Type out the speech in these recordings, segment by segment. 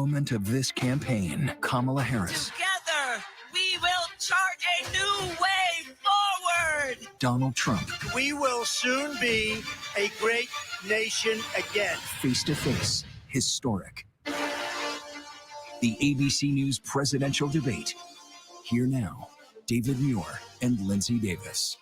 moment of this campaign, Kamala Harris. Together, we will chart a new way forward. Donald Trump. We will soon be a great nation again. Face to face, historic. The ABC News presidential debate. Here now, David Muir and Lindsay Davis.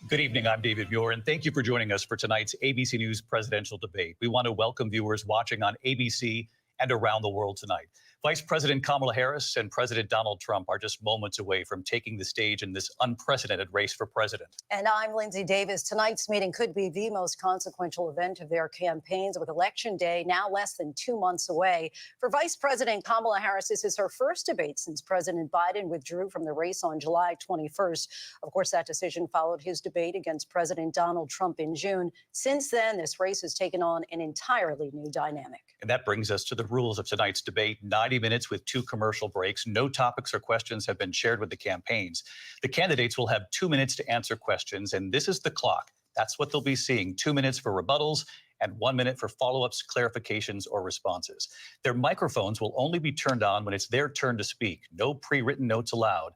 Good evening, I'm David Muir, and thank you for joining us for tonight's ABC News presidential debate. We want to welcome viewers watching on ABC and around the world tonight. Vice President Kamala Harris and President Donald Trump are just moments away from taking the stage in this unprecedented race for president. And I'm Lindsay Davis. Tonight's meeting could be the most consequential event of their campaigns, with Election Day now less than 2 months away. For Vice President Kamala Harris, this is her first debate since President Biden withdrew from the race on July 21st. Of course, that decision followed his debate against President Donald Trump in June. Since then, this race has taken on an entirely new dynamic. And that brings us to the rules of tonight's debate. 90 minutes with 2 commercial breaks. No topics or questions have been shared with the campaigns. The candidates will have 2 minutes to answer questions, and this is the clock. That's what they'll be seeing. 2 minutes for rebuttals and 1 minute for follow-ups, clarifications, or responses. Their microphones will only be turned on when it's their turn to speak. No pre-written notes allowed.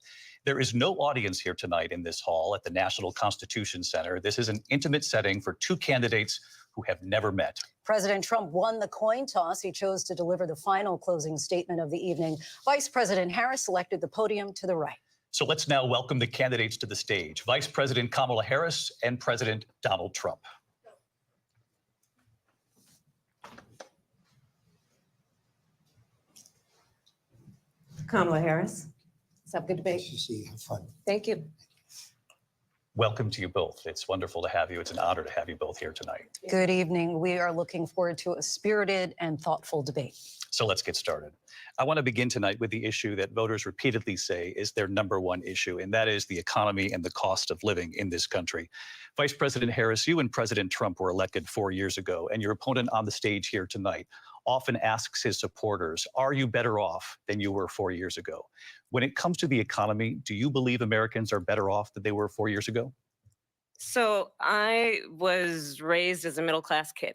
There is no audience here tonight in this hall at the National Constitution Center. This is an intimate setting for 2 candidates who have never met. President Trump won the coin toss. He chose to deliver the final closing statement of the evening. Vice President Harris selected the podium to the right. So let's now welcome the candidates to the stage. Vice President Kamala Harris and President Donald Trump. Kamala Harris. Let's have a good debate. Nice to see you. Have fun. Thank you. Welcome to you both. It's wonderful to have you. It's an honor to have you both here tonight. Good evening. We are looking forward to a spirited and thoughtful debate. So let's get started. I want to begin tonight with the issue that voters repeatedly say is their #1 issue, and that is the economy and the cost of living in this country. Vice President Harris, you and President Trump were elected 4 years ago, and your opponent on the stage here tonight often asks his supporters, are you better off than you were 4 years ago? When it comes to the economy, do you believe Americans are better off than they were 4 years ago? So I was raised as a middle-class kid,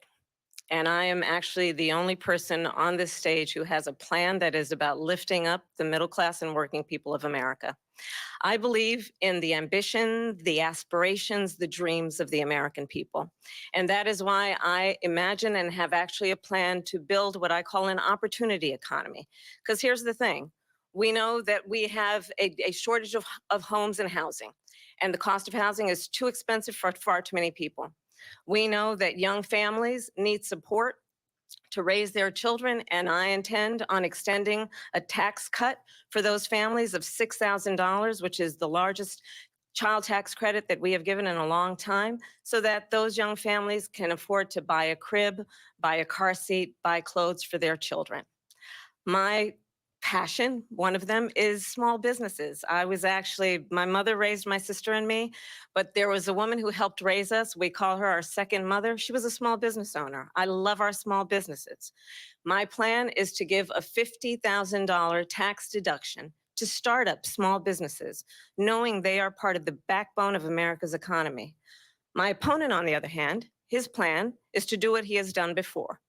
and I am actually the only person on this stage who has a plan that is about lifting up the middle class and working people of America. I believe in the ambition, the aspirations, the dreams of the American people. And that is why I imagine and have actually a plan to build what I call an opportunity economy. Because here's the thing. We know that we have a shortage of homes and housing, and the cost of housing is too expensive for far too many people. We know that young families need support to raise their children, and I intend on extending a tax cut for those families of $6,000, which is the largest child tax credit that we have given in a long time, so that those young families can afford to buy a crib, buy a car seat, buy clothes for their children. My passion, one of them, is small businesses. My mother raised my sister and me, but there was a woman who helped raise us. We call her our second mother. She was a small business owner. I love our small businesses. My plan is to give a $50,000 tax deduction to start up small businesses, knowing they are part of the backbone of America's economy. My opponent, on the other hand, his plan is to do what he has done before,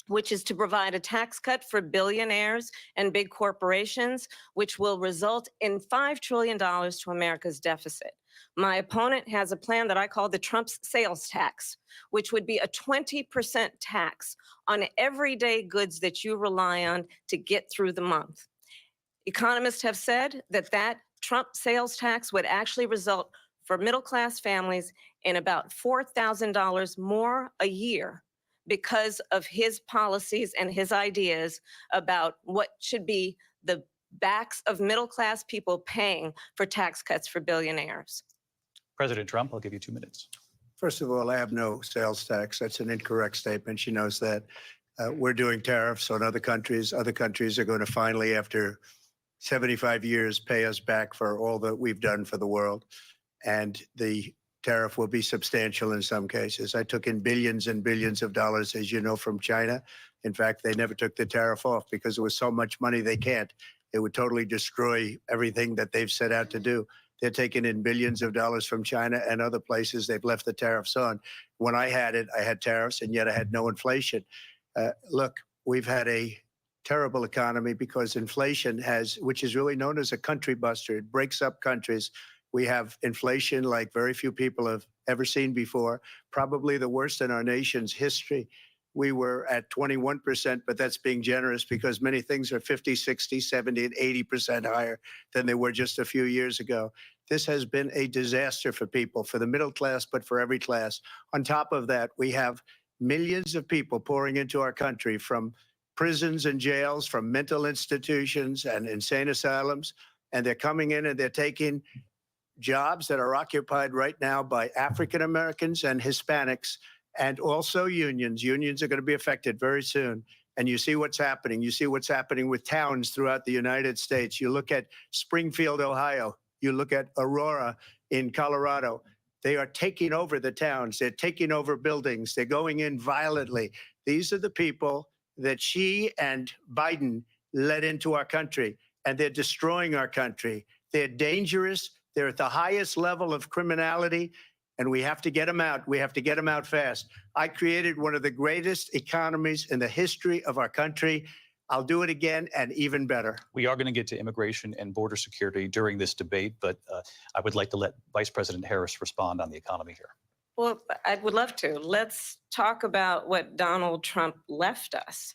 which is to provide a tax cut for billionaires and big corporations, which will result in $5 trillion to America's deficit. My opponent has a plan that I call the Trump's sales tax, which would be a 20% tax on everyday goods that you rely on to get through the month. Economists have said that Trump sales tax would actually result for middle-class families in about $4,000 more a year, because of his policies and his ideas about what should be the backs of middle-class people paying for tax cuts for billionaires. President Trump, I'll give you 2 minutes. First of all, I have no sales tax. That's an incorrect statement. She knows that. We're doing tariffs on other countries. Other countries are going to finally, after 75 years, pay us back for all that we've done for the world. And the tariff will be substantial in some cases. I took in billions and billions of dollars, as you know, from China. In fact, they never took the tariff off because it was so much money they can't. It would totally destroy everything that they've set out to do. They're taking in billions of dollars from China and other places. They've left the tariffs on. When I had it, I had tariffs, and yet I had no inflation. Look, we've had a terrible economy because inflation has, which is really known as a country buster. It breaks up countries. We have inflation like very few people have ever seen before, probably the worst in our nation's history. We were at 21%, but that's being generous because many things are 50, 60, 70, and 80% higher than they were just a few years ago. This has been a disaster for people, for the middle class, but for every class. On top of that, we have millions of people pouring into our country from prisons and jails, from mental institutions and insane asylums, and they're coming in and they're taking jobs that are occupied right now by African Americans and Hispanics, and also unions. Unions are going to be affected very soon. And you see what's happening. You see what's happening with towns throughout the United States. You look at Springfield, Ohio. You look at Aurora in Colorado. They are taking over the towns. They're taking over buildings. They're going in violently. These are the people that Xi and Biden led into our country, and they're destroying our country. They're dangerous. They're at the highest level of criminality, and we have to get them out. We have to get them out fast. I created one of the greatest economies in the history of our country. I'll do it again and even better. We are going to get to immigration and border security during this debate, but I would like to let Vice President Harris respond on the economy here. Well, I would love to. Let's talk about what Donald Trump left us.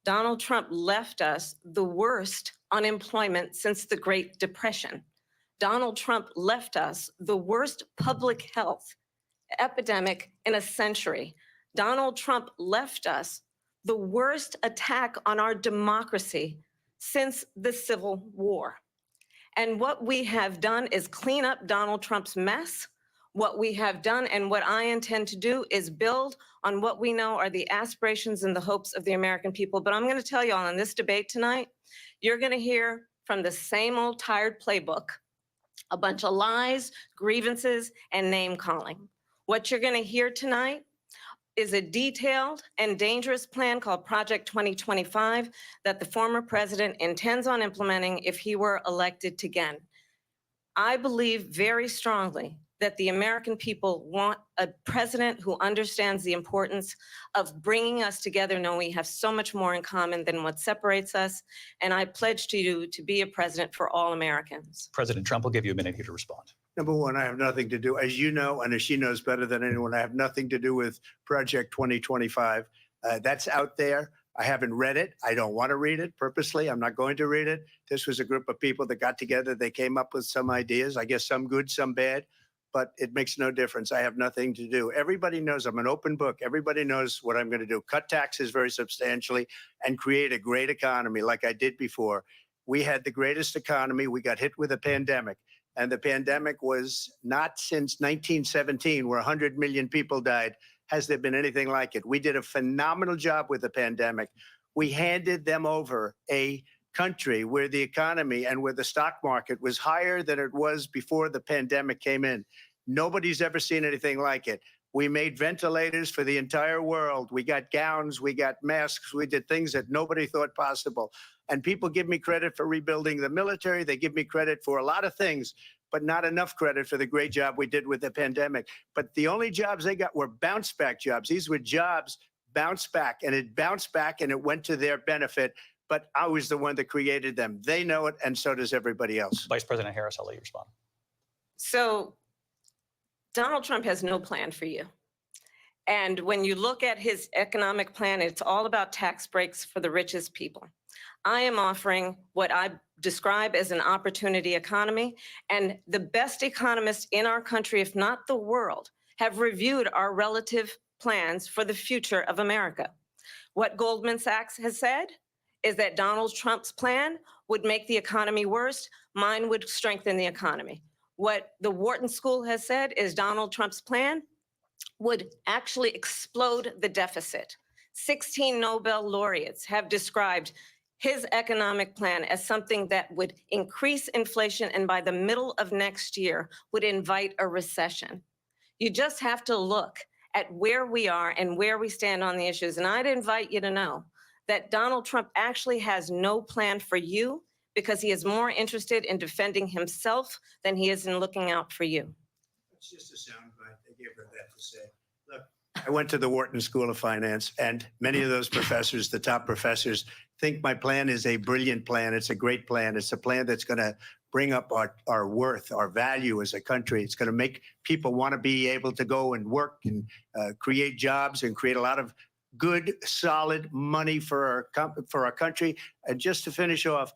Donald Trump left us the worst unemployment since the Great Depression. Donald Trump left us the worst public health epidemic in a century. Donald Trump left us the worst attack on our democracy since the Civil War. And what we have done is clean up Donald Trump's mess. What we have done and what I intend to do is build on what we know are the aspirations and the hopes of the American people. But I'm going to tell you all in this debate tonight, you're going to hear from the same old tired playbook, a bunch of lies, grievances, and name calling. What you're going to hear tonight is a detailed and dangerous plan called Project 2025 that the former president intends on implementing if he were elected again. I believe very strongly that the American people want a president who understands the importance of bringing us together, knowing we have so much more in common than what separates us. And I pledge to you to be a president for all Americans. President Trump will give you a minute here to respond. Number one, I have nothing to do, as you know, and as she knows better than anyone, I have nothing to do with Project 2025. That's out there. I haven't read it. I don't want to read it purposely. I'm not going to read it. This was a group of people that got together. They came up with some ideas, I guess some good, some bad, but it makes no difference. I have nothing to do. Everybody knows I'm an open book. Everybody knows what I'm going to do. Cut taxes very substantially and create a great economy like I did before. We had the greatest economy. We got hit with a pandemic. And the pandemic was not since 1917, where 100 million people died, has there been anything like it. We did a phenomenal job with the pandemic. We handed them over a country where the economy and where the stock market was higher than it was before the pandemic came in. Nobody's ever seen anything like it. We made ventilators for the entire world. We got gowns, we got masks, we did things that nobody thought possible. And people give me credit for rebuilding the military. They give me credit for a lot of things, but not enough credit for the great job we did with the pandemic. But the only jobs they got were bounce back jobs. These were jobs bounced back, and it bounced back and it went to their benefit. But I was the one that created them. They know it, and so does everybody else. Vice President Harris, I'll let you respond. So Donald Trump has no plan for you. And when you look at his economic plan, it's all about tax breaks for the richest people. I am offering what I describe as an opportunity economy, and the best economists in our country, if not the world, have reviewed our relative plans for the future of America. What Goldman Sachs has said is that Donald Trump's plan would make the economy worse. Mine would strengthen the economy. What the Wharton School has said is Donald Trump's plan would actually explode the deficit. 16 Nobel laureates have described his economic plan as something that would increase inflation and by the middle of next year would invite a recession. You just have to look at where we are and where we stand on the issues. And I'd invite you to know that Donald Trump actually has no plan for you because he is more interested in defending himself than he is in looking out for you. It's just a soundbite. They gave her that to say. Look, I went to the Wharton School of Finance, and many of those professors, the top professors, think my plan is a brilliant plan. It's a great plan. It's a plan that's going to bring up our worth, our value as a country. It's going to make people want to be able to go and work and create jobs and create a lot of good, solid money for our country. And just to finish off,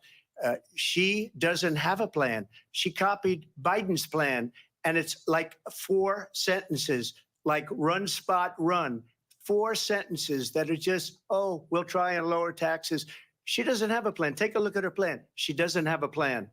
she doesn't have a plan. She copied Biden's plan, and it's like 4 sentences, like run, spot, run. 4 sentences that are just, oh, we'll try and lower taxes. She doesn't have a plan. Take a look at her plan. She doesn't have a plan.